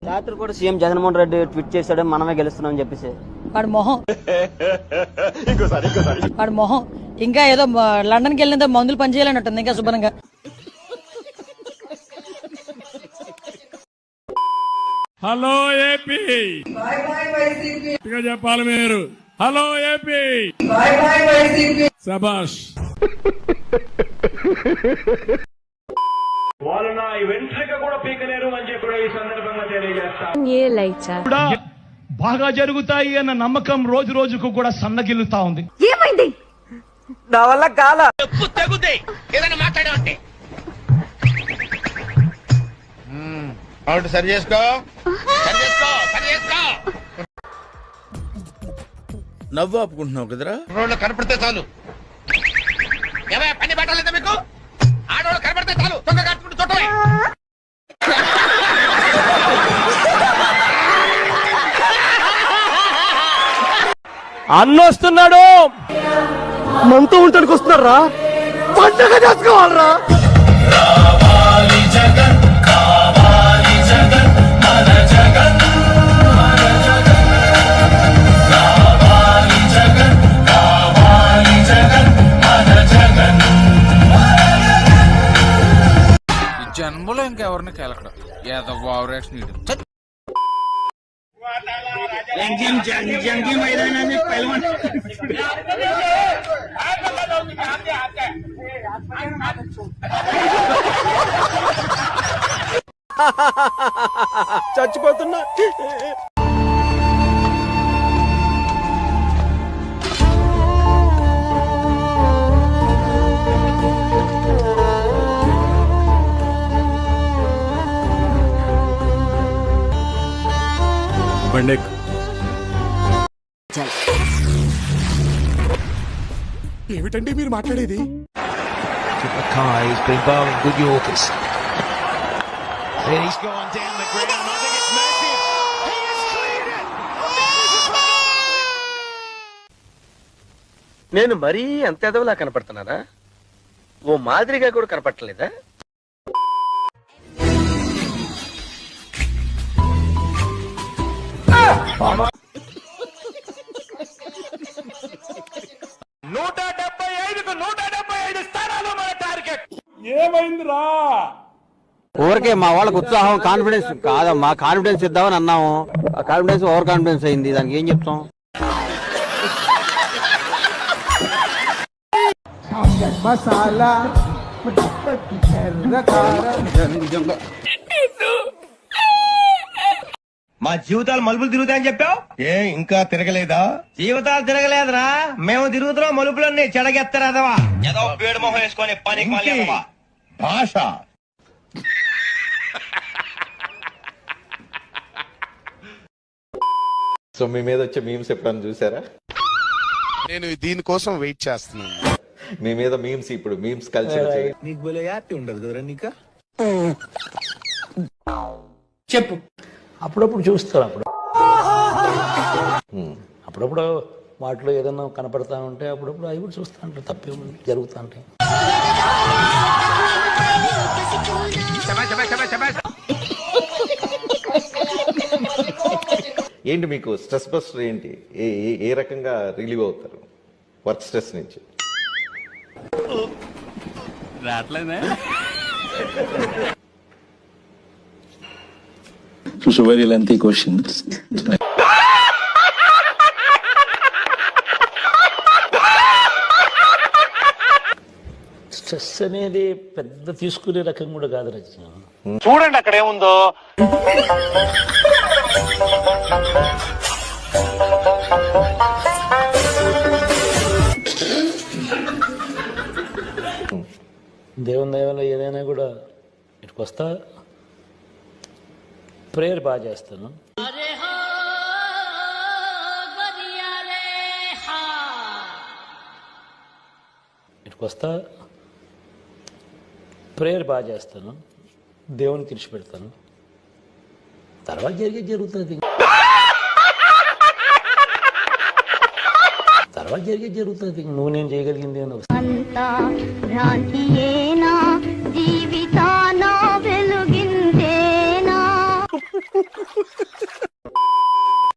రాత్రి కూడా CM Jaganmohan Reddy tweet చేశాడు, మనమే గెలుస్తున్నామని చెప్పేసి. వాడు మొహం వాడు మొహం ఇంకా ఏదో లండన్కి వెళ్ళినంత మందులు పనిచేయాలన్నట్టుంది ఇంకా శుభ్రంగా. హలో ఏపీ చెప్పాలి మీరు. హలో ఏపీ శభాష్. వాళ్ళు నా వెంట్రిక కూడా పీకలేరు అని చెప్పి ఈ సందర్భంగా తెలియజేస్తా. బాగా జరుగుతాయి అన్న నమ్మకం రోజు రోజుకు కూడా సన్నగిల్లుతా ఉంది. ఏమైంది? నా వల్ల కాల ఏదైనా మాట్లాడే సరి చేసుకో నవ్వు ఆపుకుంటున్నావు కదరా. రోడ్లు కనపడితే చాలు. పని పట్టలేదా మీకు? ఆడవాళ్ళు కనపడితే చాలు తొంగ కట్టుకుంటూ చుట్టమే. అన్నొస్తున్నాడు, మనతో ఉంటానికి వస్తున్నారా? పండగ చేసుకోవాలరా. జన్మలో ఇంకెవరిని కేలకడం ఏదో ఓవరాక్షన్ ఇడు. చచ్చిపోతున్నా. బండెక్ ఏమిటండి మీరు మాట్లాడేది? నేను మరీ అంత ఎదవలా కనపడుతున్నారా? ఓ మాదిరిగా కూడా కనపడలేదా? ఏమైందిరా? ఊరికే మా వాళ్ళకి ఉత్సాహం, కాన్ఫిడెన్స్ కాదమ్మా, కాన్ఫిడెన్స్ ఇద్దామని అన్నాము. ఆ కాన్ఫిడెన్స్ ఓవర్ కాన్ఫిడెన్స్ అయింది. దానికి ఏం చెప్తాం? మా జీవితాలు మలుపులు తిరుగుతాయని చెప్పావు. ఇంకా తిరగలేదా? జీవితాలు తిరగలేదురా, మేము తిరుగుతున్నాం మలుపులన్నీ. చెడగెత్తరాదవా ఏదో వేడి మొహం వేసుకొని పనికి భాష సో మీ మీద వచ్చే మీమ్స్ ఎప్పుడన్నా చూసారా? నేను దీనికోసం వెయిట్ చేస్తున్నాను. మీ మీద మీమ్స్, ఇప్పుడు మీమ్స్ కల్చర్ నీకు భలే హ్యాపీ ఉండదు కదరా. నీకా చెప్పు. అప్పుడప్పుడు చూస్తారు. అప్పుడప్పుడు వాటిలో ఏదైనా కనపడతా ఉంటే అప్పుడప్పుడు అవి కూడా చూస్తూ ఉంటారు. తప్పేముంది, జరుగుతూ ఉంటాయి. ఏంటి మీకు స్ట్రెస్ బస్టర్ ఏంటి? ఏ రకంగా రిలీవ్ అవుతారు వర్క్ స్ట్రెస్ నుంచి? రావట్లేదా? It's a very lengthy question. Stress అనేది పెద్ద తీసుకునే రకం కూడా కాదు రచన. చూడండి అక్కడ ఏముందో. దేవుని దయవల్ల ఏదైనా కూడా ఇటుకు వస్తా. ప్రేయర్ బాగా చేస్తాను. ఇటుకు వస్తా. ప్రేయర్ బాగా చేస్తాను. దేవునికి తీర్చి పెడతాను. తర్వాత జరుగుతుంది. తర్వాత జరుగుతుంది. నువ్వు నేను చేయగలిగింది అని జీవిత